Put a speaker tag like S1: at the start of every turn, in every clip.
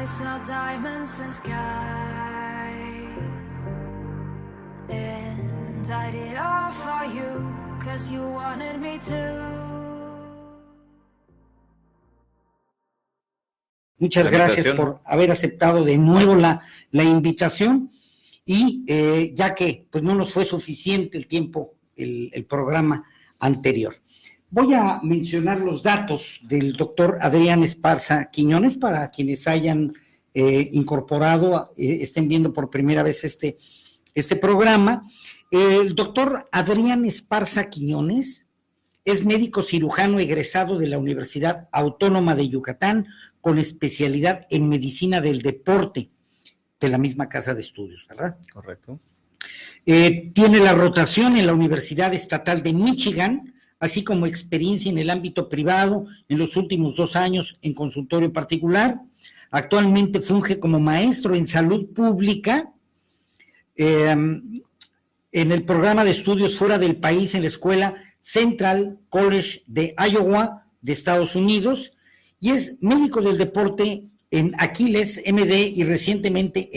S1: I saw diamonds and skies, and I did all for you, 'cause you wanted me to.
S2: Muchas gracias por haber aceptado de nuevo la invitación y ya que pues no nos fue suficiente el tiempo, el programa anterior. Voy a mencionar los datos del doctor Adrián Esparza Quiñones para quienes hayan incorporado, estén viendo por primera vez este programa. El doctor Adrián Esparza Quiñones es médico cirujano egresado de la Universidad Autónoma de Yucatán con especialidad en medicina del deporte, de la misma casa de estudios, ¿verdad?
S3: Correcto.
S2: Tiene la rotación en la Universidad Estatal de Michigan, así como experiencia en el ámbito privado en los últimos 2 años en consultorio particular. Actualmente funge como maestro en salud pública en el programa de estudios fuera del país en la Escuela Central College de Iowa de Estados Unidos, y es médico del deporte en Aquiles MD y recientemente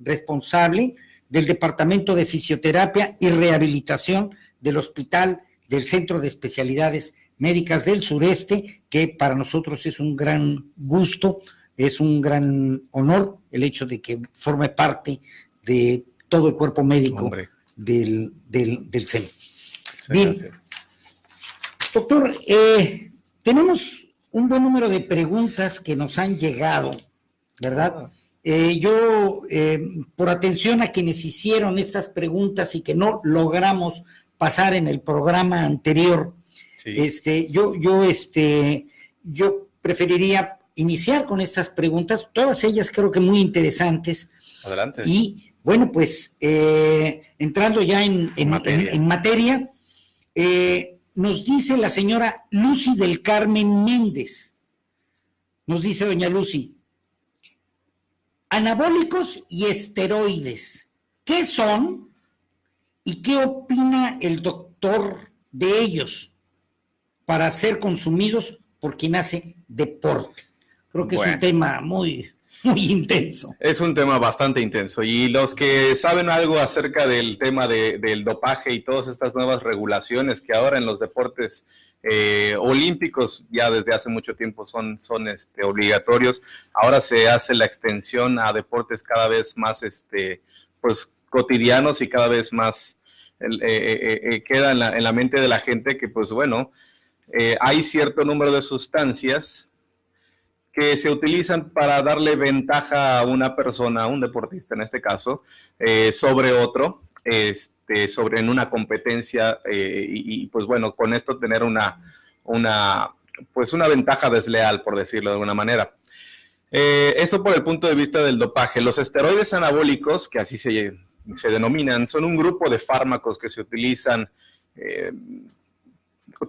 S2: responsable del Departamento de Fisioterapia y Rehabilitación del Hospital del Centro de Especialidades Médicas del Sureste, que para nosotros es un gran gusto, es un gran honor el hecho de que forme parte de todo el cuerpo médico del CEM. Bien, gracias. Doctor, tenemos un buen número de preguntas que nos han llegado, ¿verdad? Yo, por atención a quienes hicieron estas preguntas y que no logramos pasar en el programa anterior, sí. Yo preferiría iniciar con estas preguntas, todas ellas creo que muy interesantes.
S3: Adelante.
S2: Y bueno, pues entrando ya en materia, nos dice la señora Lucy del Carmen Méndez, nos dice doña Lucy, anabólicos y esteroides, ¿qué son y qué opina el doctor de ellos para ser consumidos por quien hace deporte? Creo que es un tema muy intenso.
S3: Es un tema bastante intenso, y los que saben algo acerca del tema del dopaje y todas estas nuevas regulaciones que ahora en los deportes olímpicos ya desde hace mucho tiempo son obligatorios, ahora se hace la extensión a deportes cada vez más pues cotidianos y cada vez más queda en la mente de la gente que pues bueno, hay cierto número de sustancias que se utilizan para darle ventaja a una persona, a un deportista en este caso, sobre otro, en una competencia, y pues bueno, con esto tener una ventaja desleal, por decirlo de alguna manera. Eso por el punto de vista del dopaje. Los esteroides anabólicos, que así se denominan, son un grupo de fármacos que se utilizan,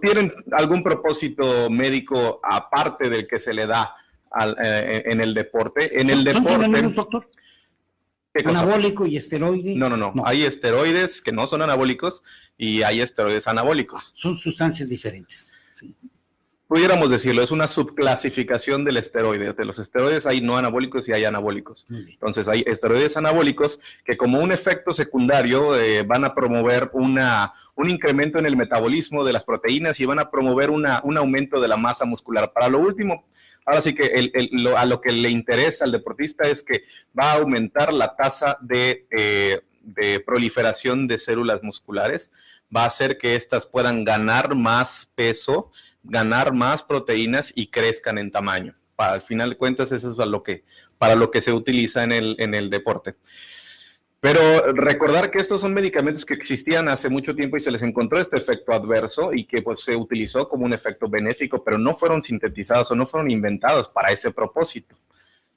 S3: tienen algún propósito médico aparte del que se le da en el deporte. ¿Son
S2: sinónimos, doctor? ¿Anabólico y esteroide?
S3: No. Hay esteroides que no son anabólicos y hay esteroides anabólicos.
S2: Son sustancias diferentes. Sí.
S3: Pudiéramos decirlo, es una subclasificación del esteroide. De los esteroides hay no anabólicos y hay anabólicos. Entonces hay esteroides anabólicos que como un efecto secundario van a promover un incremento en el metabolismo de las proteínas y van a promover un aumento de la masa muscular. Para lo último, ahora sí que a lo que le interesa al deportista es que va a aumentar la tasa de proliferación de células musculares, va a hacer que éstas puedan ganar más peso, ganar más proteínas y crezcan en tamaño. Al final de cuentas, eso es para lo que se utiliza en el deporte. Pero recordar que estos son medicamentos que existían hace mucho tiempo y se les encontró este efecto adverso y que pues, se utilizó como un efecto benéfico, pero no fueron sintetizados o no fueron inventados para ese propósito.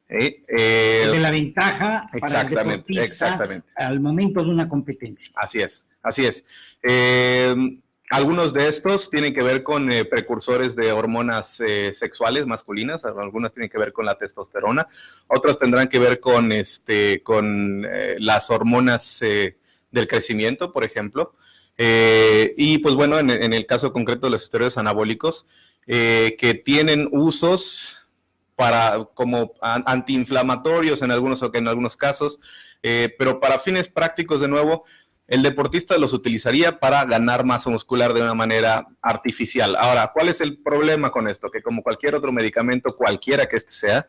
S2: De la ventaja para el deportista al momento de una competencia.
S3: Así es. Algunos de estos tienen que ver con precursores de hormonas sexuales masculinas, algunas tienen que ver con la testosterona, otras tendrán que ver con las hormonas del crecimiento, por ejemplo. Y pues bueno, en el caso concreto de los esteroides anabólicos, que tienen usos como antiinflamatorios en algunos casos, pero para fines prácticos, de nuevo, el deportista los utilizaría para ganar masa muscular de una manera artificial. Ahora, ¿cuál es el problema con esto? Que como cualquier otro medicamento, cualquiera que este sea,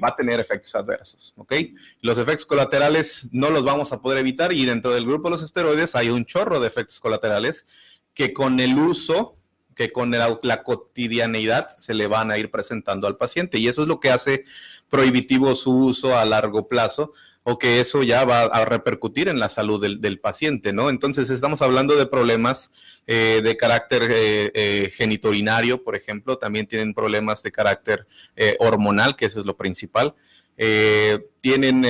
S3: va a tener efectos adversos, ¿ok? Los efectos colaterales no los vamos a poder evitar, y dentro del grupo de los esteroides hay un chorro de efectos colaterales que con el uso, que con la cotidianeidad se le van a ir presentando al paciente, y eso es lo que hace prohibitivo su uso a largo plazo, o que eso ya va a repercutir en la salud del paciente, ¿no? Entonces estamos hablando de problemas de carácter genitourinario, por ejemplo, también tienen problemas de carácter hormonal, que eso es lo principal. Tienen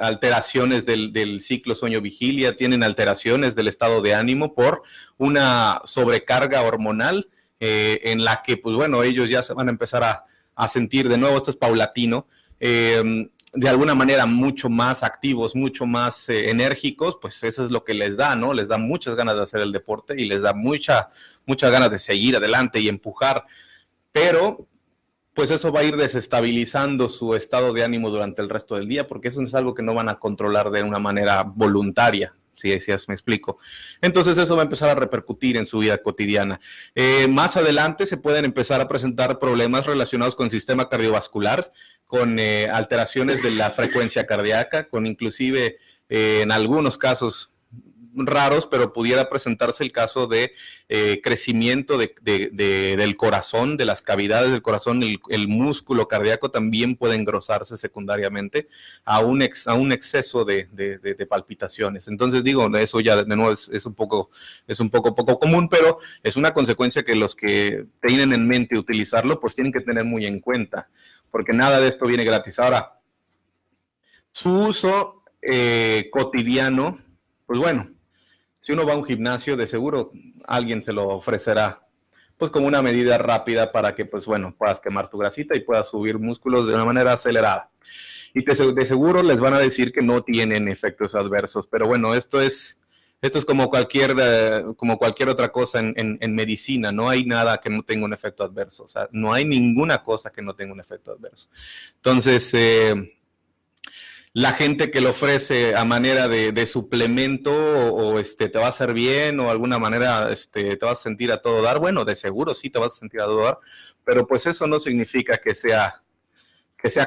S3: alteraciones del ciclo sueño-vigilia, tienen alteraciones del estado de ánimo por una sobrecarga hormonal en la que, pues bueno, ellos ya se van a empezar a sentir de nuevo, esto es paulatino, de alguna manera mucho más activos, mucho más enérgicos, pues eso es lo que les da, ¿no? Les da muchas ganas de hacer el deporte y les da muchas ganas de seguir adelante y empujar, pero pues eso va a ir desestabilizando su estado de ánimo durante el resto del día, porque eso es algo que no van a controlar de una manera voluntaria, si me explico. Entonces eso va a empezar a repercutir en su vida cotidiana. Más adelante se pueden empezar a presentar problemas relacionados con el sistema cardiovascular, con alteraciones de la frecuencia cardíaca, con inclusive en algunos casos raros, pero pudiera presentarse el caso de crecimiento del corazón, de las cavidades del corazón. El músculo cardíaco también puede engrosarse secundariamente a un exceso de palpitaciones. Entonces digo, eso ya de nuevo es un poco poco común, pero es una consecuencia que los que tienen en mente utilizarlo, pues tienen que tener muy en cuenta, porque nada de esto viene gratis. Ahora, su uso cotidiano, pues bueno, si uno va a un gimnasio, de seguro alguien se lo ofrecerá, pues como una medida rápida para que, pues bueno, puedas quemar tu grasita y puedas subir músculos de una manera acelerada. Y de seguro les van a decir que no tienen efectos adversos, pero bueno, esto es como cualquier otra cosa en medicina. No hay nada que no tenga un efecto adverso, o sea, no hay ninguna cosa que no tenga un efecto adverso. Entonces, la gente que lo ofrece a manera de suplemento o te va a hacer bien o de alguna manera te vas a sentir a todo dar, bueno, de seguro sí te vas a sentir a todo dar, pero pues eso no significa que sea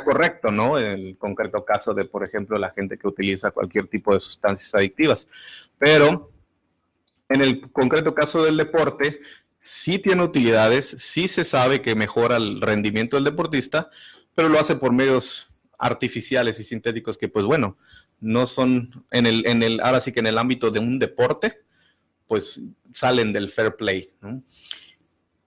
S3: correcto, ¿no? En el concreto caso de, por ejemplo, la gente que utiliza cualquier tipo de sustancias adictivas. Pero en el concreto caso del deporte, sí tiene utilidades, sí se sabe que mejora el rendimiento del deportista, pero lo hace por medios artificiales y sintéticos que, pues bueno, no son ahora sí que en el ámbito de un deporte, pues salen del fair play, ¿no?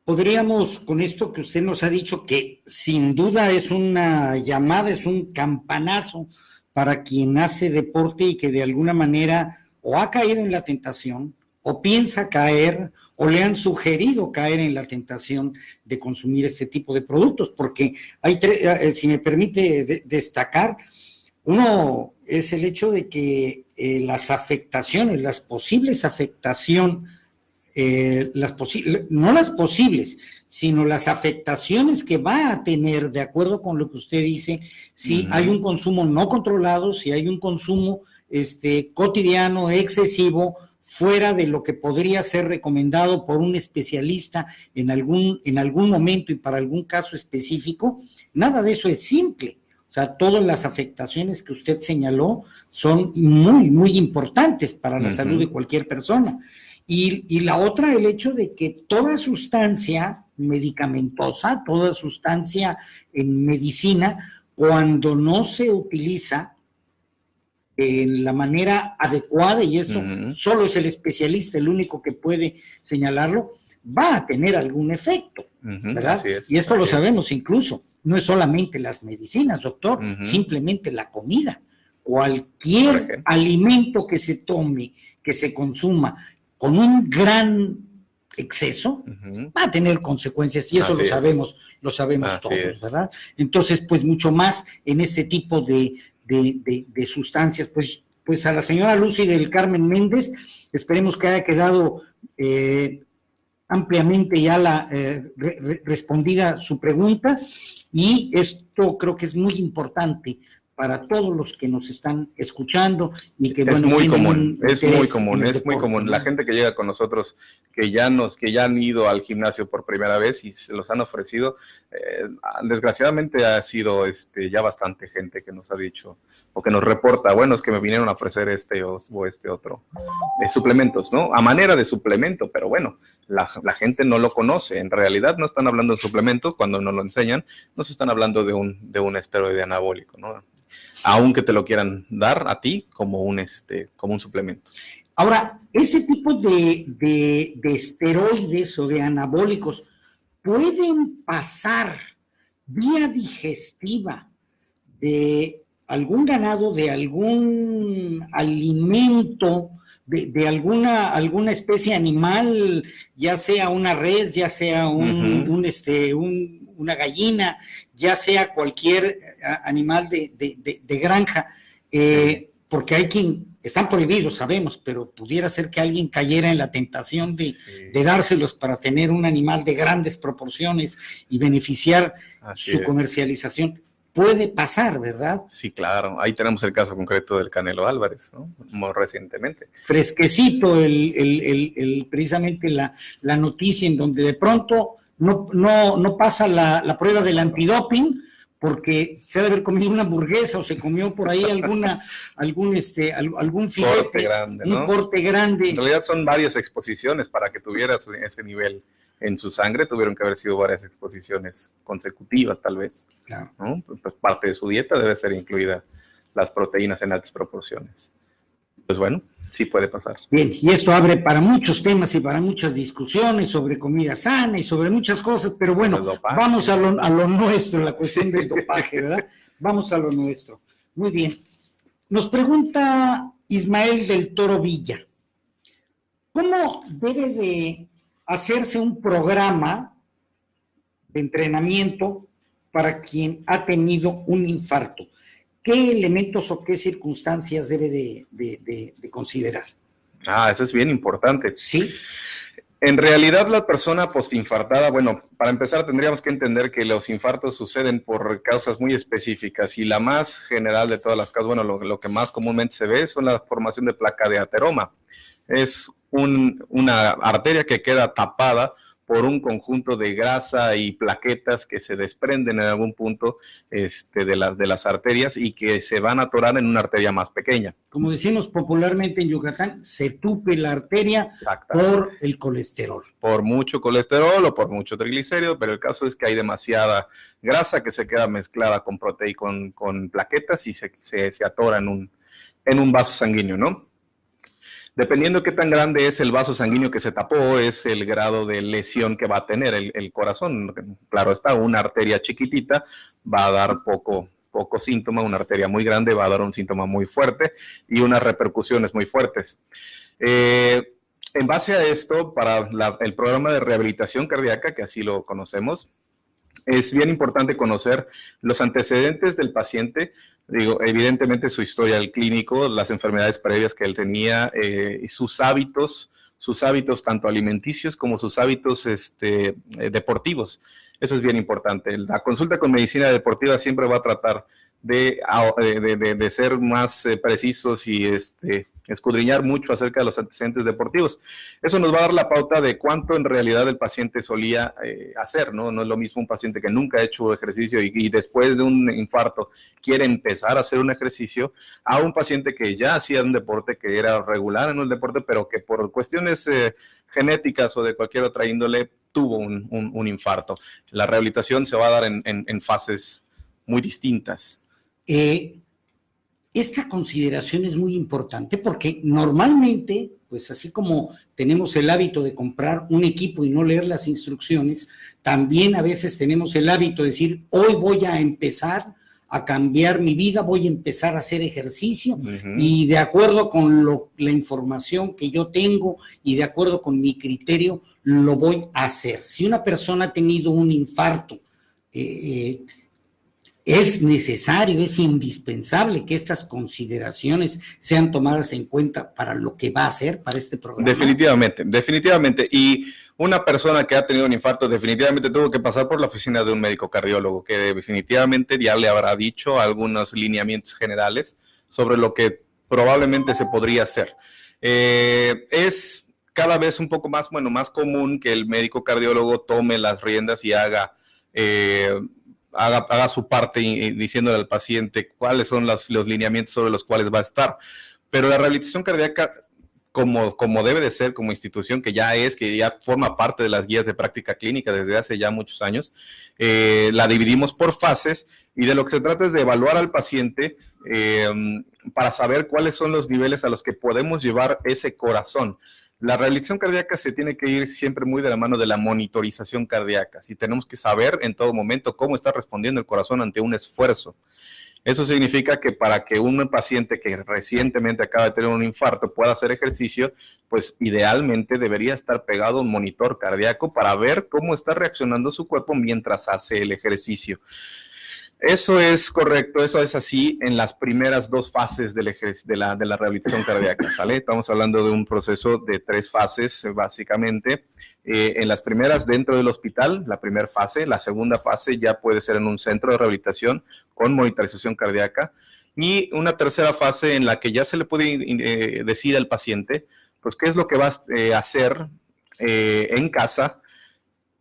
S2: Podríamos, con esto que usted nos ha dicho, que sin duda es una llamada, es un campanazo para quien hace deporte y que de alguna manera o ha caído en la tentación, o piensa caer, o le han sugerido caer en la tentación de consumir este tipo de productos, porque hay si me permite destacar, uno es el hecho de que las afectaciones, las posibles afectaciones, no las posibles, sino las afectaciones que va a tener, de acuerdo con lo que usted dice, si hay un consumo no controlado, si hay un consumo cotidiano, excesivo, fuera de lo que podría ser recomendado por un especialista en algún momento y para algún caso específico. Nada de eso es simple. O sea, todas las afectaciones que usted señaló son muy, muy importantes para la salud de cualquier persona. Y la otra, el hecho de que toda sustancia medicamentosa, toda sustancia en medicina, cuando no se utiliza en la manera adecuada, y esto solo es el especialista el único que puede señalarlo, va a tener algún efecto, ¿verdad?
S3: Así es,
S2: y esto lo sabemos incluso, no es solamente las medicinas, doctor, simplemente la comida. Cualquier alimento que se tome, que se consuma con un gran exceso, va a tener consecuencias, y eso lo sabemos todos, ¿verdad? Entonces, pues mucho más en este tipo de sustancias, pues a la señora Lucy del Carmen Méndez, esperemos que haya quedado ampliamente ya respondida su pregunta, y esto creo que es muy importante para todos los que nos están escuchando y que, bueno,
S3: es muy
S2: interés
S3: común,
S2: en el
S3: es muy
S2: deporte,
S3: común.
S2: ¿no?
S3: La gente que llega con nosotros, que ya han ido al gimnasio por primera vez y se los han ofrecido, desgraciadamente ha sido ya bastante gente que nos ha dicho o que nos reporta, bueno, es que me vinieron a ofrecer este o este otro suplementos, ¿no? A manera de suplemento, pero bueno, la gente no lo conoce. En realidad no están hablando de suplemento cuando nos lo enseñan, no se están hablando de un esteroide anabólico, ¿no? Aunque te lo quieran dar a ti como un suplemento.
S2: Ahora, ese tipo de esteroides o de anabólicos pueden pasar vía digestiva de algún ganado, de algún alimento, de alguna especie animal, ya sea una res, ya sea una gallina, ya sea cualquier animal de granja, porque hay están prohibidos, sabemos, pero pudiera ser que alguien cayera en la tentación de dárselos para tener un animal de grandes proporciones y beneficiar su comercialización. Puede pasar, ¿verdad?
S3: Sí, claro. Ahí tenemos el caso concreto del Canelo Álvarez, ¿no? Muy recientemente.
S2: Fresquecito precisamente la noticia en donde de pronto no pasa la prueba del antidoping porque se ha de haber comido una hamburguesa o se comió por ahí algún filete,
S3: corte grande, ¿no?
S2: Un corte grande.
S3: En realidad son varias exposiciones para que tuvieras ese nivel en su sangre, tuvieron que haber sido varias exposiciones consecutivas, tal vez.
S2: Claro.
S3: ¿No? Pues parte de su dieta debe ser incluida las proteínas en altas proporciones. Pues bueno, sí puede pasar.
S2: Bien, y esto abre para muchos temas y para muchas discusiones sobre comida sana y sobre muchas cosas, pero bueno, vamos a lo nuestro, la cuestión del dopaje, ¿verdad? Vamos a lo nuestro. Muy bien. Nos pregunta Ismael del Toro Villa, ¿cómo debe de hacerse un programa de entrenamiento para quien ha tenido un infarto? ¿Qué elementos o qué circunstancias debe de considerar?
S3: Eso es bien importante.
S2: Sí.
S3: En realidad, la persona postinfartada, bueno, para empezar tendríamos que entender que los infartos suceden por causas muy específicas y la más general de todas las causas, bueno, lo que más comúnmente se ve son la formación de placa de ateroma. Es una arteria que queda tapada por un conjunto de grasa y plaquetas que se desprenden en algún punto de las arterias y que se van a atorar en una arteria más pequeña.
S2: Como decimos popularmente en Yucatán, se tupe la arteria por el colesterol.
S3: Por mucho colesterol o por mucho triglicérido, pero el caso es que hay demasiada grasa que se queda mezclada con proteína, con plaquetas y se atora en un vaso sanguíneo, ¿no? Dependiendo qué tan grande es el vaso sanguíneo que se tapó, es el grado de lesión que va a tener el corazón. Claro está, una arteria chiquitita va a dar poco síntoma, una arteria muy grande va a dar un síntoma muy fuerte y unas repercusiones muy fuertes. En base a esto, para el programa de rehabilitación cardíaca, que así lo conocemos, es bien importante conocer los antecedentes del paciente. Digo, evidentemente su historial clínico, las enfermedades previas que él tenía, y sus hábitos tanto alimenticios como sus hábitos deportivos. Eso es bien importante. La consulta con medicina deportiva siempre va a tratar de ser más precisos y escudriñar mucho acerca de los antecedentes deportivos. Eso nos va a dar la pauta de cuánto en realidad el paciente solía hacer, ¿no? No es lo mismo un paciente que nunca ha hecho ejercicio y después de un infarto quiere empezar a hacer un ejercicio, a un paciente que ya hacía un deporte, que era regular en el deporte, pero que por cuestiones genéticas o de cualquier otra índole tuvo un infarto. La rehabilitación se va a dar en fases muy distintas.
S2: Esta consideración es muy importante porque normalmente, pues así como tenemos el hábito de comprar un equipo y no leer las instrucciones, también a veces tenemos el hábito de decir, hoy voy a empezar a cambiar mi vida, voy a empezar a hacer ejercicio y de acuerdo con la información que yo tengo y de acuerdo con mi criterio, lo voy a hacer. Si una persona ha tenido un infarto, es necesario, es indispensable que estas consideraciones sean tomadas en cuenta para lo que va a hacer para este programa.
S3: Definitivamente, definitivamente. Y una persona que ha tenido un infarto definitivamente tuvo que pasar por la oficina de un médico cardiólogo, que definitivamente ya le habrá dicho algunos lineamientos generales sobre lo que probablemente se podría hacer. Es cada vez un poco más, más común que el médico cardiólogo tome las riendas y haga su parte diciéndole al paciente cuáles son los lineamientos sobre los cuales va a estar. Pero la rehabilitación cardíaca, como debe de ser, como institución que ya forma parte de las guías de práctica clínica desde hace ya muchos años, la dividimos por fases, y de lo que se trata es de evaluar al paciente para saber cuáles son los niveles a los que podemos llevar ese corazón. La rehabilitación cardíaca se tiene que ir siempre muy de la mano de la monitorización cardíaca. Sí, tenemos que saber en todo momento cómo está respondiendo el corazón ante un esfuerzo. Eso significa que para que un paciente que recientemente acaba de tener un infarto pueda hacer ejercicio, pues idealmente debería estar pegado a un monitor cardíaco para ver cómo está reaccionando su cuerpo mientras hace el ejercicio. Eso es correcto, eso es así en las primeras 2 fases de la rehabilitación cardíaca, ¿sale? Estamos hablando de un proceso de 3 fases, básicamente. En las primeras, dentro del hospital, la primera fase. La segunda fase ya puede ser en un centro de rehabilitación con monitorización cardíaca. Y una tercera fase en la que ya se le puede decir al paciente, pues, qué es lo que va a hacer en casa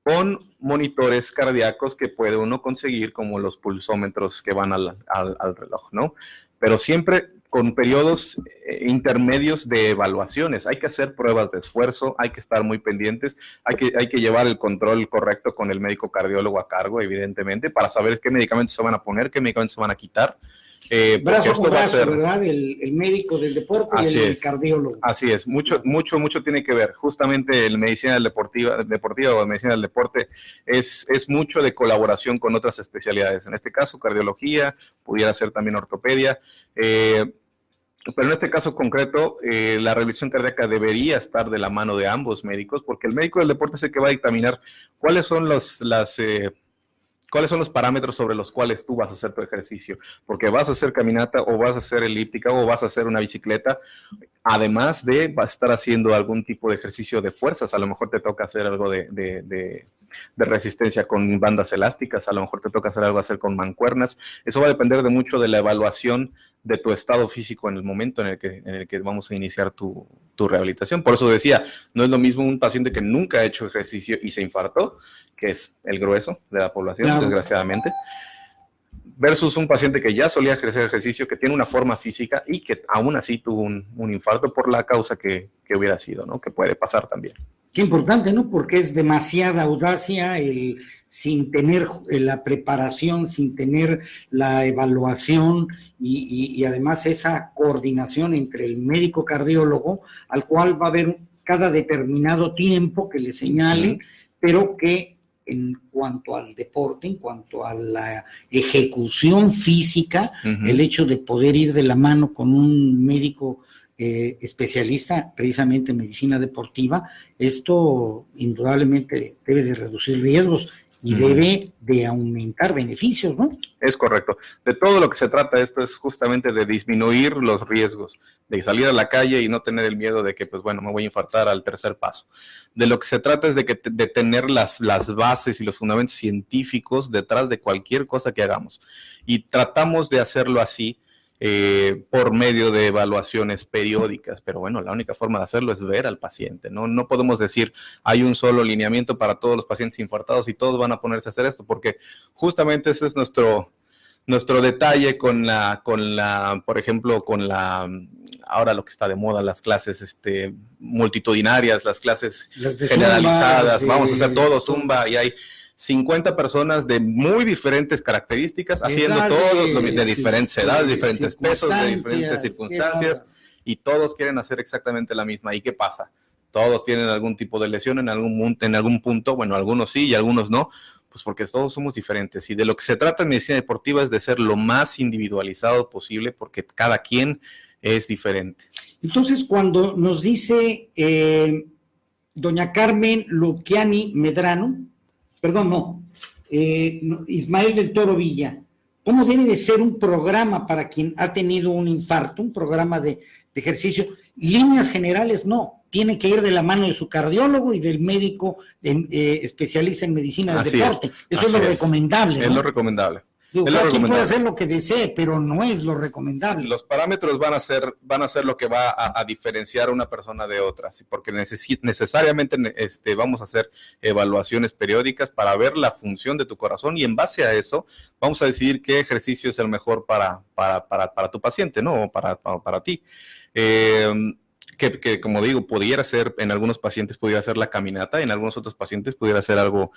S3: con monitores cardíacos que puede uno conseguir, como los pulsómetros que van al reloj, ¿no? Pero siempre con periodos intermedios de evaluaciones. Hay que hacer pruebas de esfuerzo, hay que estar muy pendientes, hay que llevar el control correcto con el médico cardiólogo a cargo, evidentemente, para saber qué medicamentos se van a poner, qué medicamentos se van a quitar.
S2: Brazo con brazo, ¿verdad? El médico del deporte y el cardiólogo.
S3: Así es, mucho tiene que ver. Justamente el medicina deportiva o medicina del deporte es mucho de colaboración con otras especialidades. En este caso, cardiología, pudiera ser también ortopedia. Pero en este caso concreto, la rehabilitación cardíaca debería estar de la mano de ambos médicos, porque el médico del deporte es el que va a dictaminar cuáles son los parámetros sobre los cuales tú vas a hacer tu ejercicio, porque vas a hacer caminata o vas a hacer elíptica o vas a hacer una bicicleta, además de estar haciendo algún tipo de ejercicio de fuerzas. A lo mejor te toca hacer algo de resistencia con bandas elásticas, a lo mejor te toca hacer algo con mancuernas. Eso va a depender de mucho de la evaluación de tu estado físico en el momento en el que vamos a iniciar tu rehabilitación. Por eso decía, no es lo mismo un paciente que nunca ha hecho ejercicio y se infartó, que es el grueso de la población, claro, desgraciadamente, versus un paciente que ya solía ejercer ejercicio, que tiene una forma física y que aún así tuvo un infarto por la causa que hubiera sido, ¿no? Que puede pasar también.
S2: Qué importante, ¿no? Porque es demasiada audacia sin tener la preparación, sin tener la evaluación y además esa coordinación entre el médico cardiólogo, al cual va a haber cada determinado tiempo que le señale, pero que en cuanto al deporte, en cuanto a la ejecución física, el hecho de poder ir de la mano con un médico especialista precisamente en medicina deportiva, esto indudablemente debe de reducir riesgos y debe de aumentar beneficios, ¿no?
S3: Es correcto. De todo lo que se trata esto es justamente de disminuir los riesgos, de salir a la calle y no tener el miedo de que, pues bueno, me voy a infartar al tercer paso. De lo que se trata es de tener las bases y los fundamentos científicos detrás de cualquier cosa que hagamos. Y tratamos de hacerlo así, por medio de evaluaciones periódicas, pero bueno, la única forma de hacerlo es ver al paciente, ¿no? No podemos decir, hay un solo lineamiento para todos los pacientes infartados y todos van a ponerse a hacer esto, porque justamente ese es nuestro detalle con la, por ejemplo, ahora lo que está de moda, las clases multitudinarias, las clases generalizadas, vamos a hacer todo Zumba, y hay 50 personas de muy diferentes características haciendo todos de diferentes edades, diferentes pesos, de diferentes circunstancias, y todos quieren hacer exactamente la misma. ¿Y qué pasa? Todos tienen algún tipo de lesión en algún punto, bueno, algunos sí y algunos no, pues porque todos somos diferentes. Y de lo que se trata en medicina deportiva es de ser lo más individualizado posible, porque cada quien es diferente.
S2: Entonces, cuando nos dice doña Carmen Luciani Medrano, Ismael del Toro Villa, cómo debe de ser un programa para quien ha tenido un infarto, un programa de ejercicio. Líneas generales no, tiene que ir de la mano de su cardiólogo y del médico especialista en medicina del deporte. Eso es lo recomendable, ¿no?
S3: Es lo recomendable.
S2: Digo, cada quien puede hacer lo que desee, pero no es lo recomendable.
S3: Los parámetros van a ser lo que va a diferenciar a una persona de otra, ¿sí? Porque necesariamente vamos a hacer evaluaciones periódicas para ver la función de tu corazón y en base a eso vamos a decidir qué ejercicio es el mejor para tu paciente, ¿no? O para ti. Que como digo, pudiera ser, en algunos pacientes pudiera ser la caminata, en algunos otros pacientes pudiera ser algo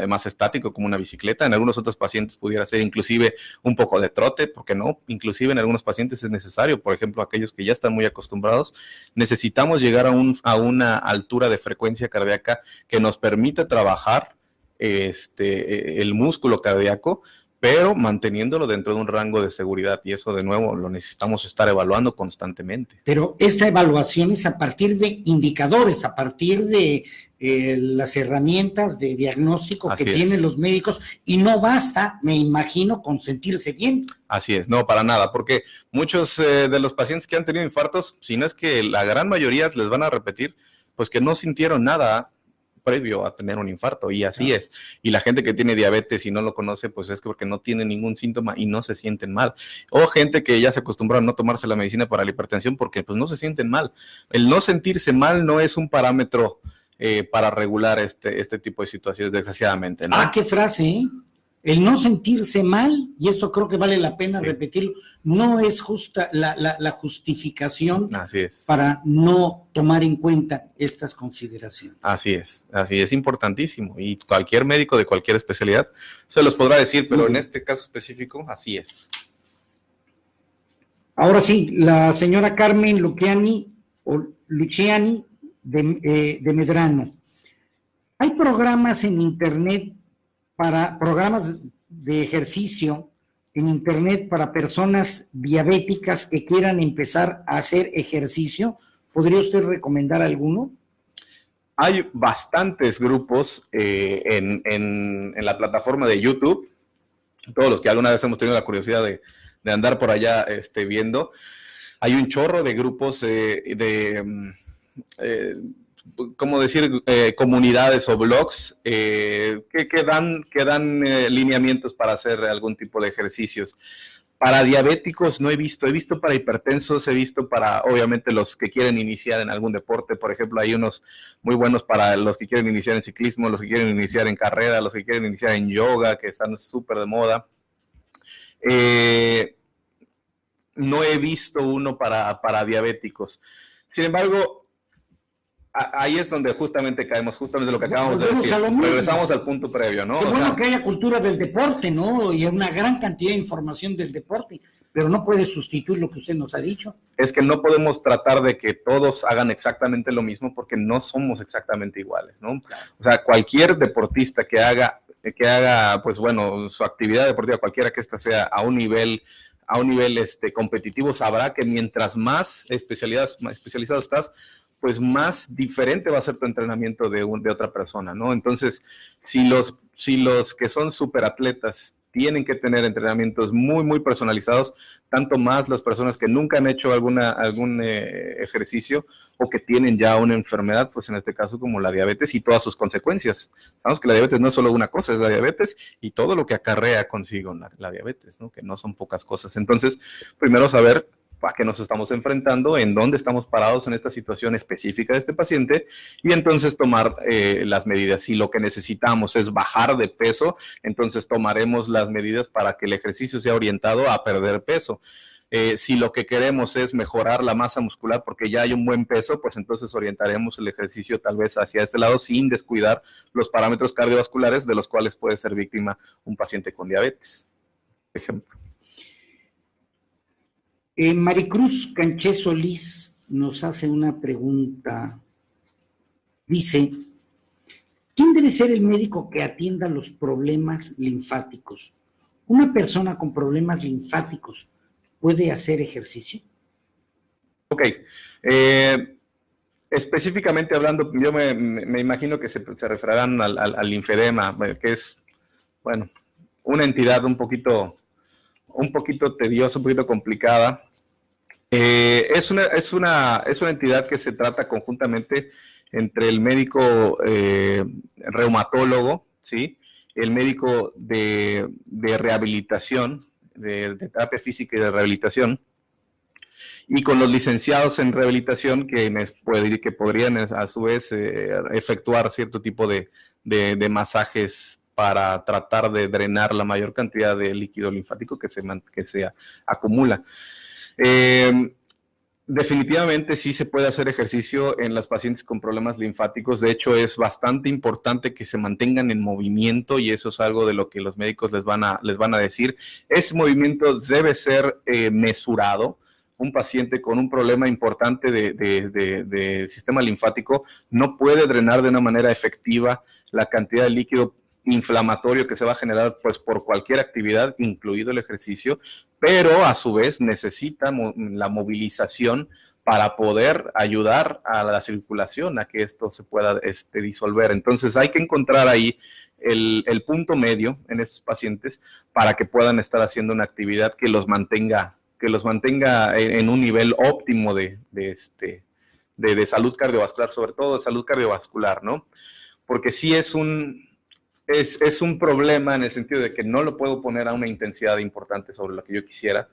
S3: más estático como una bicicleta, en algunos otros pacientes pudiera ser inclusive un poco de trote, ¿por qué no? Inclusive en algunos pacientes es necesario, por ejemplo, aquellos que ya están muy acostumbrados, necesitamos llegar a una altura de frecuencia cardíaca que nos permita trabajar el músculo cardíaco, pero manteniéndolo dentro de un rango de seguridad, y eso de nuevo lo necesitamos estar evaluando constantemente.
S2: Pero esta evaluación es a partir de indicadores, a partir de las herramientas de diagnóstico que tienen los médicos, y no basta, me imagino, con sentirse bien.
S3: Así es, no, para nada, porque muchos de los pacientes que han tenido infartos, si no es que la gran mayoría les van a repetir, pues que no sintieron nada previo a tener un infarto, y así es. Y la gente que tiene diabetes y no lo conoce, pues es porque no tiene ningún síntoma y no se sienten mal. O gente que ya se acostumbró a no tomarse la medicina para la hipertensión porque pues no se sienten mal. El no sentirse mal no es un parámetro para regular este tipo de situaciones, desgraciadamente, ¿no?
S2: Ah, qué frase, ¿eh? El no sentirse mal, y esto creo que vale la pena repetirlo, no es justa la justificación para no tomar en cuenta estas consideraciones.
S3: Así es importantísimo, y cualquier médico de cualquier especialidad se los podrá decir, pero en este caso específico, así es.
S2: Ahora sí, la señora Carmen Luciani de Medrano. Hay programas en internet programas de ejercicio en internet para personas diabéticas que quieran empezar a hacer ejercicio. ¿Podría usted recomendar alguno?
S3: Hay bastantes grupos en la plataforma de YouTube, todos los que alguna vez hemos tenido la curiosidad de andar por allá viendo. Hay un chorro de grupos ¿cómo decir? Comunidades o blogs que dan lineamientos para hacer algún tipo de ejercicios. Para diabéticos no he visto para hipertensos, he visto para, obviamente, los que quieren iniciar en algún deporte. Por ejemplo, hay unos muy buenos para los que quieren iniciar en ciclismo, los que quieren iniciar en carrera, los que quieren iniciar en yoga, que están súper de moda. No he visto uno para diabéticos. Sin embargo, ahí es donde justamente caemos, justamente lo que acabamos de decir. Regresamos al punto previo, ¿no?
S2: Qué bueno que haya cultura del deporte, ¿no? Y una gran cantidad de información del deporte, pero no puede sustituir lo que usted nos ha dicho.
S3: Es que no podemos tratar de que todos hagan exactamente lo mismo porque no somos exactamente iguales, ¿no? O sea, cualquier deportista que haga, pues bueno, su actividad deportiva, cualquiera que ésta sea, a un nivel competitivo, sabrá que mientras más especializado estás, pues más diferente va a ser tu entrenamiento de otra persona, ¿no? Entonces, si los que son superatletas tienen que tener entrenamientos muy, muy personalizados, tanto más las personas que nunca han hecho algún ejercicio o que tienen ya una enfermedad, pues en este caso como la diabetes y todas sus consecuencias. Sabemos que la diabetes no es solo una cosa, es la diabetes y todo lo que acarrea consigo la diabetes, ¿no? Que no son pocas cosas. Entonces, primero saber a qué nos estamos enfrentando, en dónde estamos parados en esta situación específica de este paciente, y entonces tomar las medidas. Si lo que necesitamos es bajar de peso, entonces tomaremos las medidas para que el ejercicio sea orientado a perder peso. Si lo que queremos es mejorar la masa muscular porque ya hay un buen peso, pues entonces orientaremos el ejercicio tal vez hacia ese lado sin descuidar los parámetros cardiovasculares de los cuales puede ser víctima un paciente con diabetes, por ejemplo.
S2: Maricruz Canché Solís nos hace una pregunta. Dice, ¿quién debe ser el médico que atienda los problemas linfáticos? ¿Una persona con problemas linfáticos puede hacer ejercicio?
S3: Ok. Específicamente hablando, yo me imagino que se referirán al linfedema, que es, bueno, una entidad un poquito un poquito tediosa, un poquito complicada. Es una entidad que se trata conjuntamente entre el médico reumatólogo, ¿sí? El médico de rehabilitación, de terapia física y de rehabilitación, y con los licenciados en rehabilitación que podrían a su vez efectuar cierto tipo de masajes para tratar de drenar la mayor cantidad de líquido linfático que se acumula. Definitivamente sí se puede hacer ejercicio en los pacientes con problemas linfáticos. De hecho, es bastante importante que se mantengan en movimiento, y eso es algo de lo que los médicos les van a decir. Ese movimiento debe ser mesurado. Un paciente con un problema importante de sistema linfático no puede drenar de una manera efectiva la cantidad de líquido inflamatorio que se va a generar pues por cualquier actividad, incluido el ejercicio, pero a su vez necesita la movilización para poder ayudar a la circulación, a que esto se pueda disolver. Entonces hay que encontrar ahí el punto medio en estos pacientes para que puedan estar haciendo una actividad que los mantenga en un nivel óptimo de salud cardiovascular, sobre todo de salud cardiovascular, ¿no? Porque sí es un problema en el sentido de que no lo puedo poner a una intensidad importante sobre lo que yo quisiera,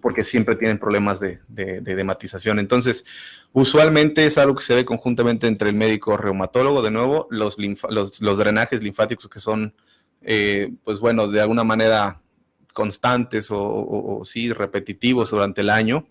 S3: porque siempre tienen problemas de hematización. Entonces, usualmente es algo que se ve conjuntamente entre el médico reumatólogo, de nuevo, los drenajes linfáticos que son, pues bueno, de alguna manera constantes o sí, repetitivos durante el año.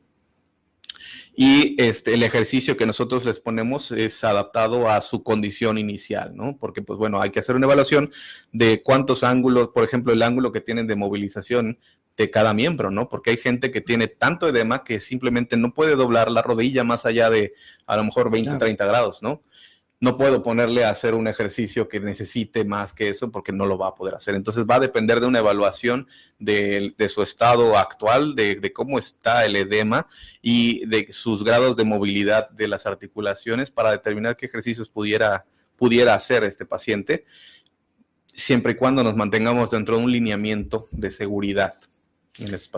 S3: Y el ejercicio que nosotros les ponemos es adaptado a su condición inicial, ¿no? Porque, pues bueno, hay que hacer una evaluación de cuántos ángulos, por ejemplo, el ángulo que tienen de movilización de cada miembro, ¿no? Porque hay gente que tiene tanto edema que simplemente no puede doblar la rodilla más allá de, a lo mejor, 20, claro, 30 grados, ¿no? No puedo ponerle a hacer un ejercicio que necesite más que eso porque no lo va a poder hacer. Entonces va a depender de una evaluación de su estado actual, de cómo está el edema y de sus grados de movilidad de las articulaciones para determinar qué ejercicios pudiera hacer este paciente, siempre y cuando nos mantengamos dentro de un lineamiento de seguridad.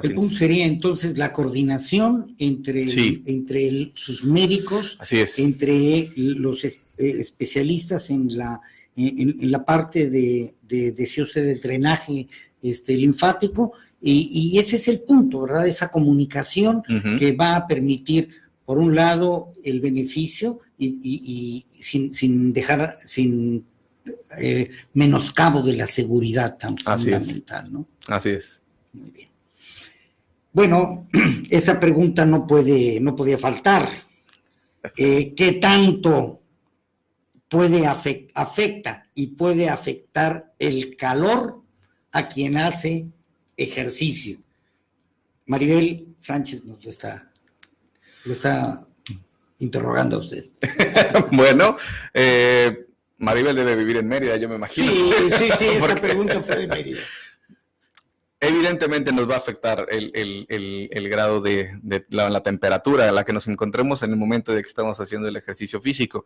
S2: El punto sería entonces la coordinación entre sus médicos,
S3: así es,
S2: entre los especialistas en la parte decía usted, del drenaje linfático, y ese es el punto, ¿verdad? Esa comunicación que va a permitir, por un lado, el beneficio y sin dejar, sin menoscabo de la seguridad tan fundamental, ¿no?
S3: Así es.
S2: Muy bien. Bueno, esa pregunta no podía faltar. ¿Qué tanto afecta y puede afectar el calor a quien hace ejercicio? Maribel Sánchez nos lo está interrogando a usted.
S3: Bueno, Maribel debe vivir en Mérida, yo me imagino.
S2: Sí, esta pregunta fue de Mérida.
S3: Evidentemente nos va a afectar el grado de la temperatura a la que nos encontremos en el momento de que estamos haciendo el ejercicio físico.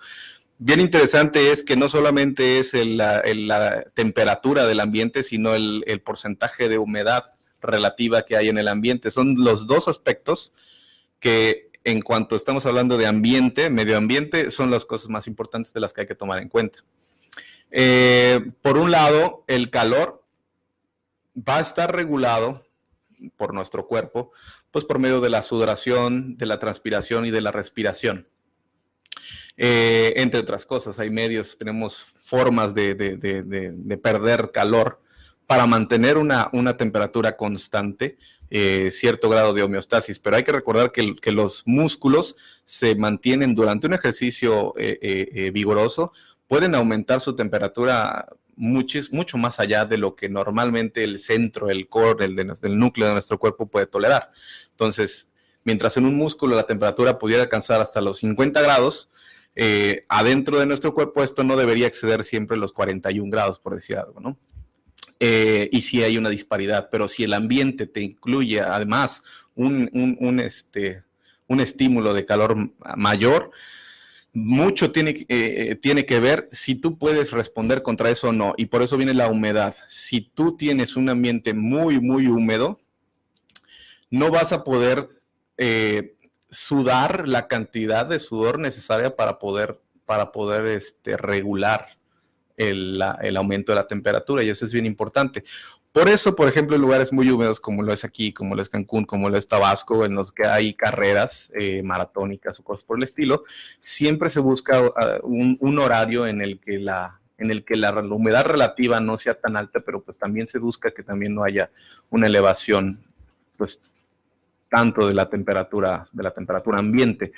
S3: Bien interesante es que no solamente es la temperatura del ambiente, sino el porcentaje de humedad relativa que hay en el ambiente. Son los dos aspectos que, en cuanto estamos hablando de ambiente, medio ambiente, son las cosas más importantes de las que hay que tomar en cuenta. Por un lado, el calor va a estar regulado por nuestro cuerpo, pues por medio de la sudoración, de la transpiración y de la respiración. Entre otras cosas, hay medios, tenemos formas de perder calor para mantener una temperatura constante, cierto grado de homeostasis, pero hay que recordar que los músculos se mantienen durante un ejercicio vigoroso, pueden aumentar su temperatura mucho más allá de lo que normalmente el centro, el core, el núcleo de nuestro cuerpo puede tolerar. Entonces, mientras en un músculo la temperatura pudiera alcanzar hasta los 50 grados, adentro de nuestro cuerpo esto no debería exceder siempre los 41 grados, por decir algo, ¿no? Y sí hay una disparidad, pero si el ambiente te incluye además un estímulo de calor mayor, mucho tiene que ver si tú puedes responder contra eso o no, y por eso viene la humedad. Si tú tienes un ambiente muy, muy húmedo, no vas a poder sudar la cantidad de sudor necesaria para poder regular el aumento de la temperatura, y eso es bien importante. Por eso, por ejemplo, en lugares muy húmedos como lo es aquí, como lo es Cancún, como lo es Tabasco, en los que hay carreras maratónicas o cosas por el estilo, siempre se busca un horario en el que la humedad relativa no sea tan alta, pero pues también se busca que también no haya una elevación, pues, tanto de la temperatura ambiente.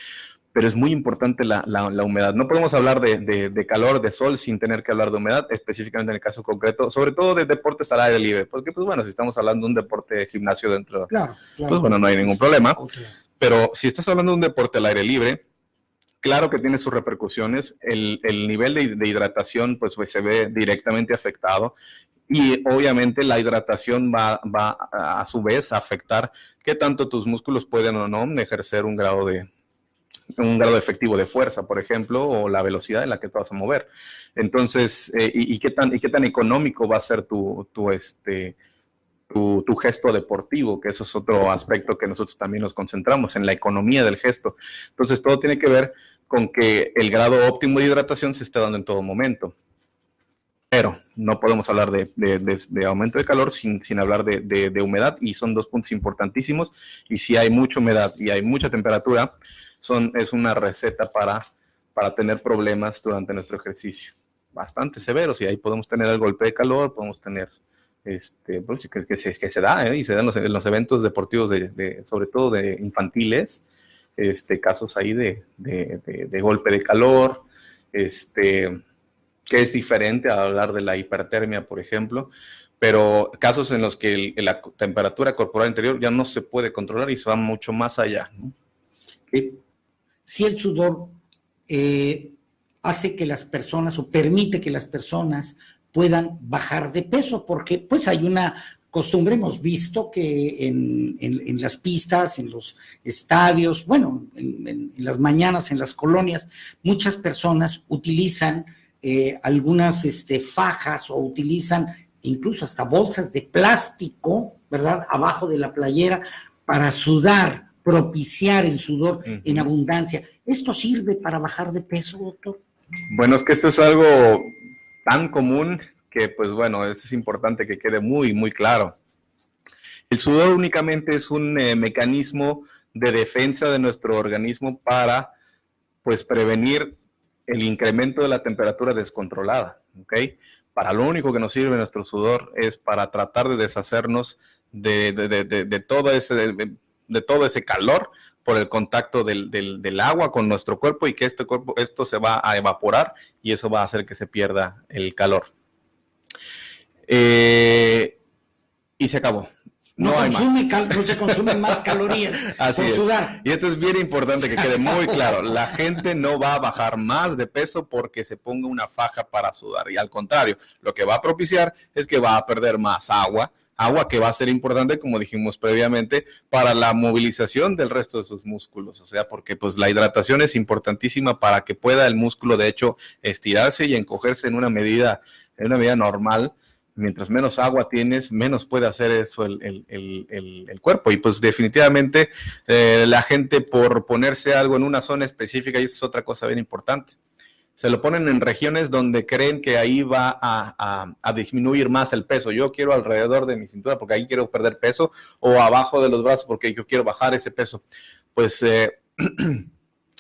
S3: Pero es muy importante la humedad. No podemos hablar de calor, de sol, sin tener que hablar de humedad, específicamente en el caso concreto, sobre todo de deportes al aire libre, porque, pues bueno, si estamos hablando de un deporte de gimnasio dentro, claro, pues bueno, no hay ningún problema. Pero si estás hablando de un deporte al aire libre, claro que tiene sus repercusiones. El nivel de hidratación, pues se ve directamente afectado. Y obviamente la hidratación va a su vez a afectar qué tanto tus músculos pueden o no ejercer un grado efectivo de fuerza, por ejemplo, o la velocidad en la que te vas a mover. Entonces, y qué tan económico va a ser tu gesto deportivo, que eso es otro aspecto que nosotros también nos concentramos en la economía del gesto. Entonces, todo tiene que ver con que el grado óptimo de hidratación se esté dando en todo momento. Pero no podemos hablar de aumento de calor sin hablar de humedad, y son dos puntos importantísimos. Y si hay mucha humedad y hay mucha temperatura, es una receta para tener problemas durante nuestro ejercicio bastante severos, y ahí podemos tener el golpe de calor, podemos tener pues, que se da, y se dan en los eventos deportivos sobre todo de infantiles, casos ahí de golpe de calor, que es diferente a hablar de la hipertermia, por ejemplo, pero casos en los que la temperatura corporal interior ya no se puede controlar y se va mucho más allá, ¿no?
S2: Si el sudor hace que las personas, o permite que las personas puedan bajar de peso, porque pues hay una costumbre, hemos visto que en las pistas, en los estadios, bueno, en las mañanas, en las colonias, muchas personas utilizan algunas fajas, o utilizan incluso hasta bolsas de plástico, ¿verdad?, abajo de la playera para sudar, propiciar el sudor en abundancia. ¿Esto sirve para bajar de peso, doctor?
S3: Bueno, es que esto es algo tan común que, pues bueno, es importante que quede muy, muy claro. El sudor únicamente es un mecanismo de defensa de nuestro organismo para, pues, prevenir el incremento de la temperatura descontrolada, ¿ok? Para lo único que nos sirve nuestro sudor es para tratar de deshacernos de todo ese calor por el contacto del agua con nuestro cuerpo, y que esto se va a evaporar, y eso va a hacer que se pierda el calor. Y se acabó.
S2: No se consumen más calorías
S3: Así
S2: por
S3: es.
S2: sudar.
S3: Y esto es bien importante que quede muy claro. La gente no va a bajar más de peso porque se ponga una faja para sudar. Y al contrario, lo que va a propiciar es que va a perder más agua que va a ser importante, como dijimos previamente, para la movilización del resto de sus músculos. O sea, porque pues la hidratación es importantísima para que pueda el músculo, de hecho, estirarse y encogerse en una medida normal. Mientras menos agua tienes, menos puede hacer eso el cuerpo. Y pues definitivamente la gente, por ponerse algo en una zona específica, y eso es otra cosa bien importante, se lo ponen en regiones donde creen que ahí va a disminuir más el peso. Yo quiero alrededor de mi cintura porque ahí quiero perder peso, o abajo de los brazos porque yo quiero bajar ese peso. Pues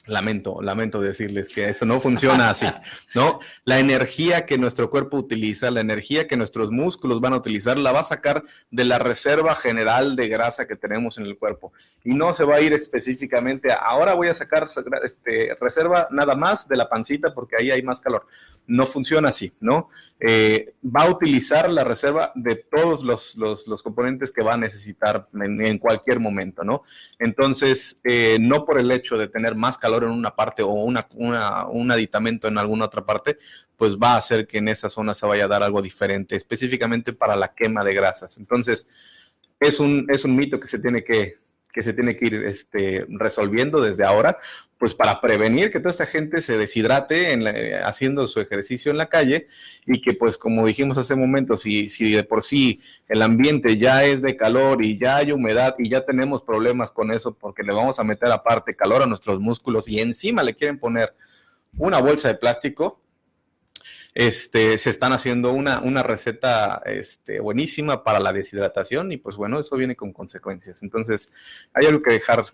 S3: Lamento decirles que eso no funciona así, ¿no? La energía que nuestro cuerpo utiliza, la energía que nuestros músculos van a utilizar, la va a sacar de la reserva general de grasa que tenemos en el cuerpo. Y no se va a ir específicamente ahora voy a sacar reserva nada más de la pancita porque ahí hay más calor. No funciona así, ¿no? Va a utilizar la reserva de todos los componentes que va a necesitar en cualquier momento, ¿no? Entonces, no por el hecho de tener más calor en una parte o un aditamento en alguna otra parte, pues va a hacer que en esa zona se vaya a dar algo diferente, específicamente para la quema de grasas. Entonces, es un mito que se tiene que que se tiene que ir resolviendo desde ahora, pues para prevenir que toda esta gente se deshidrate haciendo su ejercicio en la calle, y que, pues, como dijimos hace un momento, si de por sí el ambiente ya es de calor y ya hay humedad y ya tenemos problemas con eso porque le vamos a meter aparte calor a nuestros músculos y encima le quieren poner una bolsa de plástico, se están haciendo una receta buenísima para la deshidratación, y pues bueno, eso viene con consecuencias. Entonces hay algo que dejar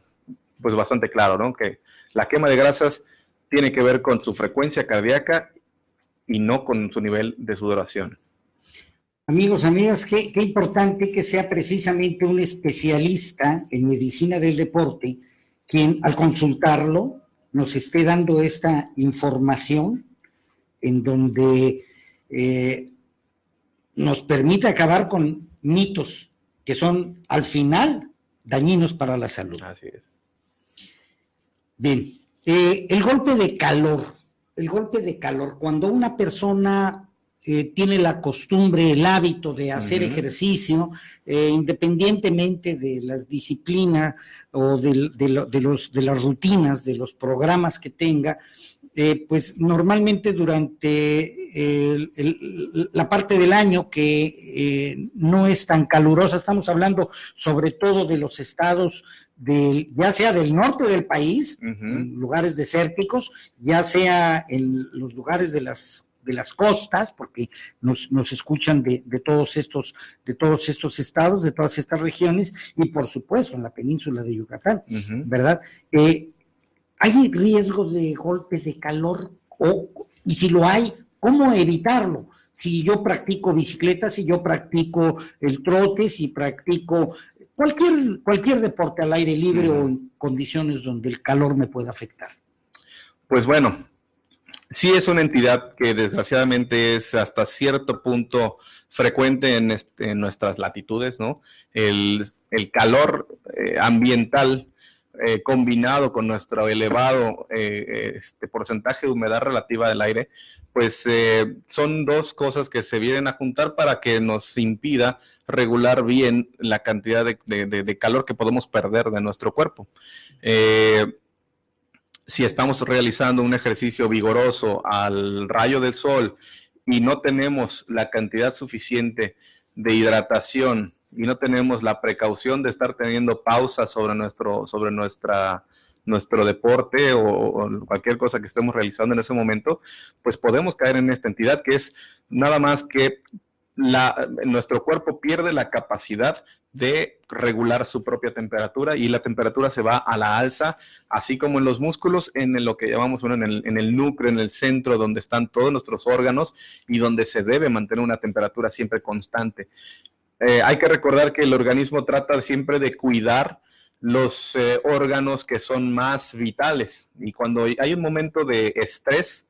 S3: pues bastante claro, ¿no? Que la quema de grasas tiene que ver con su frecuencia cardíaca y no con su nivel de sudoración.
S2: Amigos, amigas, qué importante que sea precisamente un especialista en medicina del deporte quien, al consultarlo, nos esté dando esta información en donde nos permite acabar con mitos que son, al final, dañinos para la salud.
S3: Así es.
S2: Bien, el golpe de calor, cuando una persona tiene la costumbre, el hábito de hacer ejercicio, independientemente de las disciplinas o de las rutinas, de los programas que tenga, pues normalmente durante la parte del año que no es tan calurosa, estamos hablando sobre todo de los estados ya sea del norte del país, en lugares desérticos, ya sea en los lugares de las costas, porque nos escuchan de todos estos estados, de todas estas regiones, y por supuesto en la península de Yucatán, ¿verdad? ¿Hay riesgo de golpes de calor? Y si lo hay, ¿cómo evitarlo? Si yo practico bicicleta, si yo practico el trote, si practico cualquier deporte al aire libre o en condiciones donde el calor me pueda afectar. Pues bueno,
S3: sí es una entidad que desgraciadamente es hasta cierto punto frecuente en nuestras latitudes, ¿no? El calor ambiental combinado con nuestro elevado porcentaje de humedad relativa del aire, pues son dos cosas que se vienen a juntar para que nos impida regular bien la cantidad de calor que podemos perder de nuestro cuerpo. Si estamos realizando un ejercicio vigoroso al rayo del sol y no tenemos la cantidad suficiente de hidratación y no tenemos la precaución de estar teniendo pausas sobre nuestro deporte o cualquier cosa que estemos realizando en ese momento, pues podemos caer en esta entidad que es nada más que nuestro cuerpo pierde la capacidad de regular su propia temperatura, y la temperatura se va a la alza, así como en los músculos, en lo que llamamos en el núcleo, en el centro donde están todos nuestros órganos y donde se debe mantener una temperatura siempre constante. Hay que recordar que el organismo trata siempre de cuidar los órganos que son más vitales, y cuando hay un momento de estrés,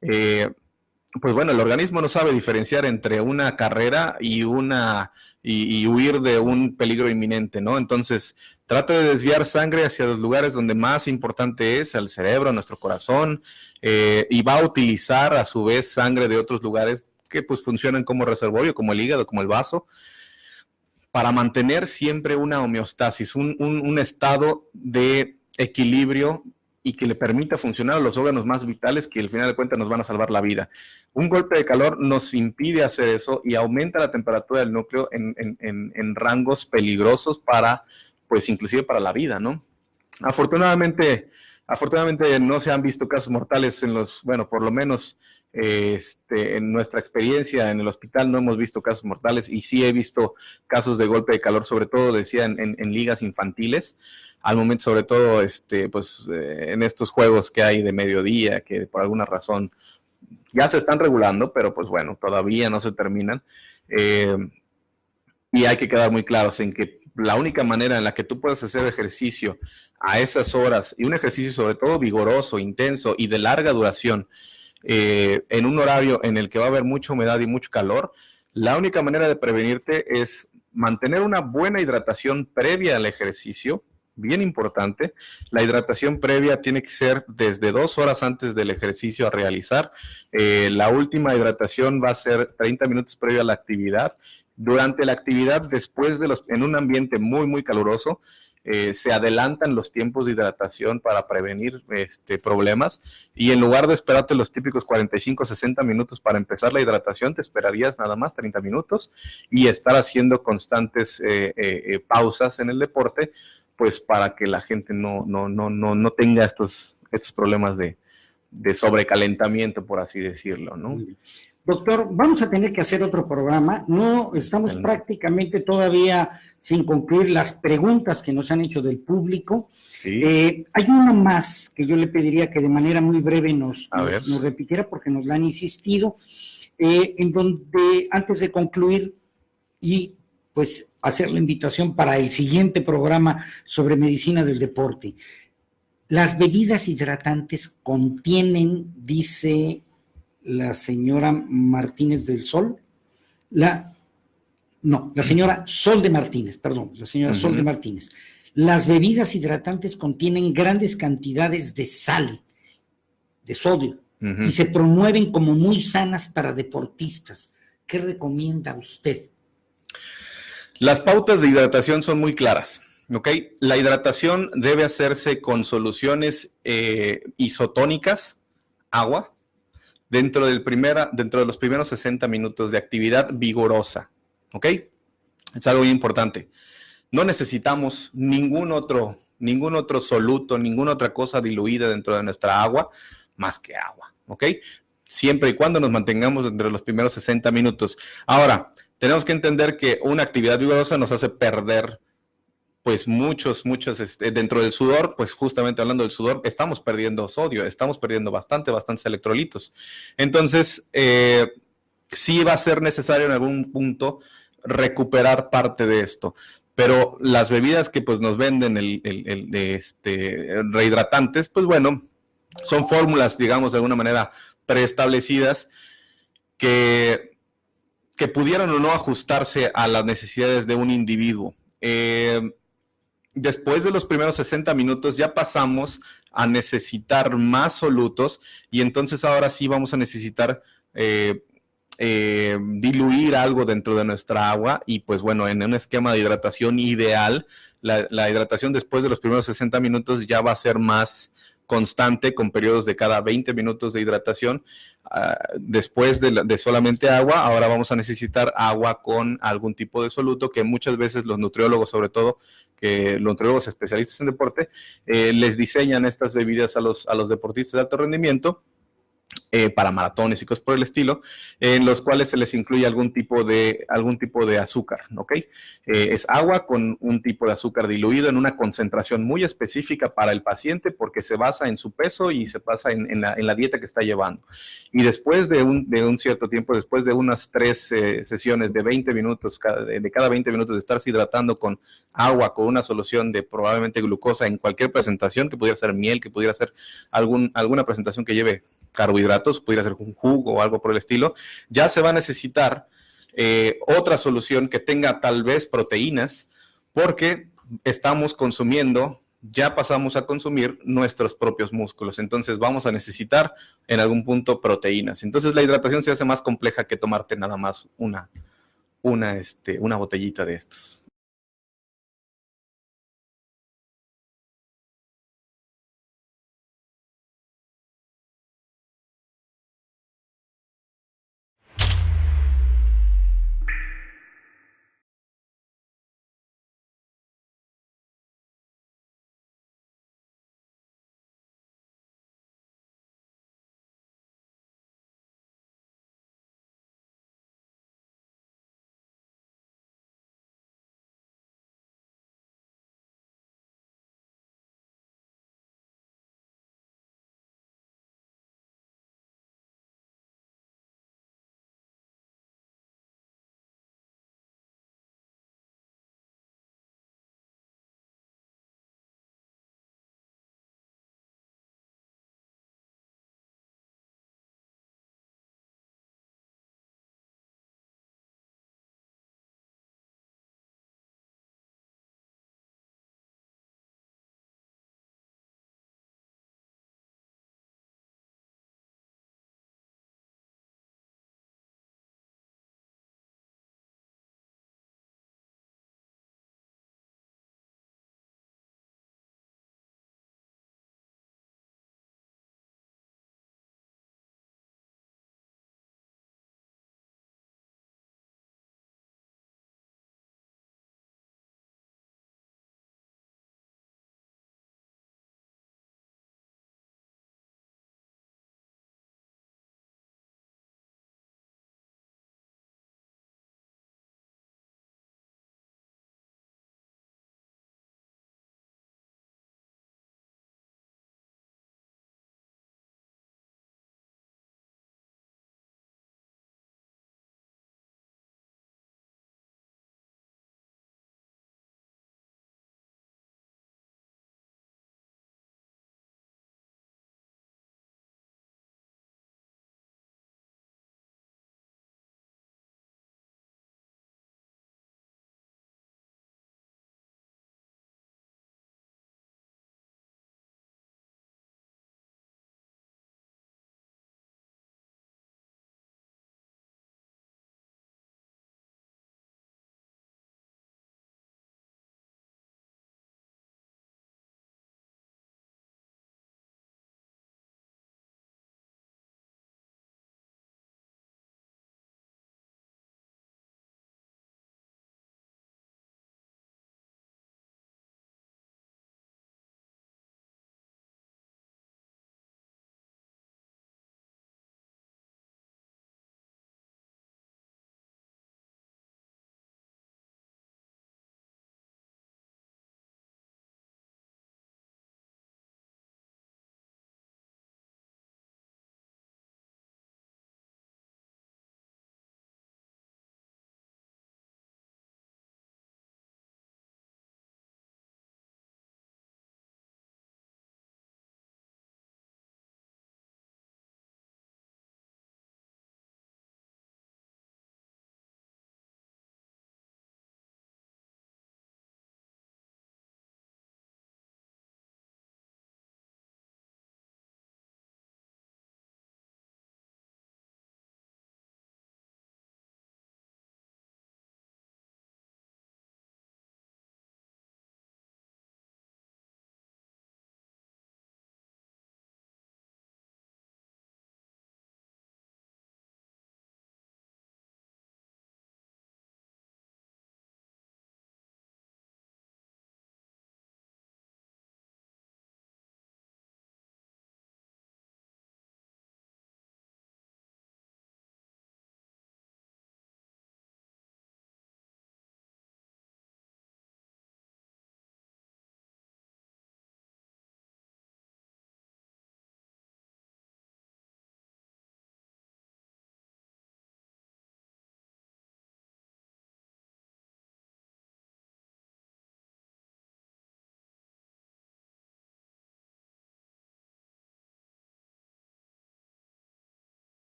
S3: pues bueno, el organismo no sabe diferenciar entre una carrera y huir de un peligro inminente, ¿no? Entonces, trata de desviar sangre hacia los lugares donde más importante es, al cerebro, a nuestro corazón, y va a utilizar a su vez sangre de otros lugares que pues funcionan como reservorio, como el hígado, como el vaso, para mantener siempre una homeostasis, un estado de equilibrio y que le permita funcionar a los órganos más vitales que al final de cuentas nos van a salvar la vida. Un golpe de calor nos impide hacer eso y aumenta la temperatura del núcleo en rangos peligrosos pues inclusive para la vida, ¿no? Afortunadamente no se han visto casos mortales por lo menos en nuestra experiencia en el hospital no hemos visto casos mortales, y sí he visto casos de golpe de calor, sobre todo decía en ligas infantiles, al momento sobre todo en estos juegos que hay de mediodía, que por alguna razón ya se están regulando, pero pues bueno, todavía no se terminan, y hay que quedar muy claros en que la única manera en la que tú puedes hacer ejercicio a esas horas, y un ejercicio sobre todo vigoroso, intenso y de larga duración, en un horario en el que va a haber mucha humedad y mucho calor, la única manera de prevenirte es mantener una buena hidratación previa al ejercicio, bien importante. La hidratación previa tiene que ser desde 2 horas antes del ejercicio a realizar. La última hidratación va a ser 30 minutos previo a la actividad. Durante la actividad, en un ambiente muy, muy caluroso, se adelantan los tiempos de hidratación para prevenir problemas, y en lugar de esperarte los típicos 45, 60 minutos para empezar la hidratación, te esperarías nada más 30 minutos y estar haciendo constantes pausas en el deporte, pues para que la gente no tenga estos problemas de sobrecalentamiento, por así decirlo, ¿no?
S2: Doctor, vamos a tener que hacer otro programa. No estamos prácticamente todavía sin concluir las preguntas que nos han hecho del público.
S3: Sí.
S2: Hay una más que yo le pediría que de manera muy breve nos repitiera, porque nos la han insistido, en donde antes de concluir y pues hacer la invitación para el siguiente programa sobre medicina del deporte. Las bebidas hidratantes contienen, dice la señora Martínez del Sol, la señora Sol de Martínez, perdón, la señora Sol de Martínez. Las bebidas hidratantes contienen grandes cantidades de sal, de sodio, y se promueven como muy sanas para deportistas. ¿Qué recomienda usted?
S3: Las pautas de hidratación son muy claras, ¿ok? La hidratación debe hacerse con soluciones isotónicas, agua, dentro de los primeros 60 minutos de actividad vigorosa, ¿ok? Es algo muy importante. No necesitamos ningún otro soluto, ninguna otra cosa diluida dentro de nuestra agua, más que agua, ¿ok? Siempre y cuando nos mantengamos dentro de los primeros 60 minutos. Ahora, tenemos que entender que una actividad vigorosa nos hace perder, pues muchos, dentro del sudor, pues justamente hablando del sudor, estamos perdiendo sodio, estamos perdiendo bastantes electrolitos. Entonces, sí va a ser necesario en algún punto recuperar parte de esto. Pero las bebidas que pues nos venden rehidratantes, pues bueno, son fórmulas, digamos, de alguna manera preestablecidas que pudieran o no ajustarse a las necesidades de un individuo. Después de los primeros 60 minutos ya pasamos a necesitar más solutos, y entonces ahora sí vamos a necesitar diluir algo dentro de nuestra agua, y pues bueno, en un esquema de hidratación ideal, la hidratación después de los primeros 60 minutos ya va a ser más constante, con periodos de cada 20 minutos de hidratación. Después de solamente agua, ahora vamos a necesitar agua con algún tipo de soluto, que muchas veces los nutriólogos, sobre todo, que los nutriólogos especialistas en deporte, les diseñan estas bebidas a los deportistas de alto rendimiento, para maratones y cosas por el estilo, en los cuales se les incluye algún tipo de azúcar, ¿ok? Es agua con un tipo de azúcar diluido en una concentración muy específica para el paciente, porque se basa en su peso y se basa en la dieta que está llevando. Y después de un cierto tiempo, después de unas 3 sesiones de 20 minutos, de cada 20 minutos de estarse hidratando con agua, con una solución de probablemente glucosa en cualquier presentación, que pudiera ser miel, que pudiera ser alguna presentación que lleve carbohidratos, pudiera ser un jugo o algo por el estilo, ya se va a necesitar otra solución que tenga tal vez proteínas, porque ya pasamos a consumir nuestros propios músculos, entonces vamos a necesitar en algún punto proteínas. Entonces la hidratación se hace más compleja que tomarte nada más una botellita de estos.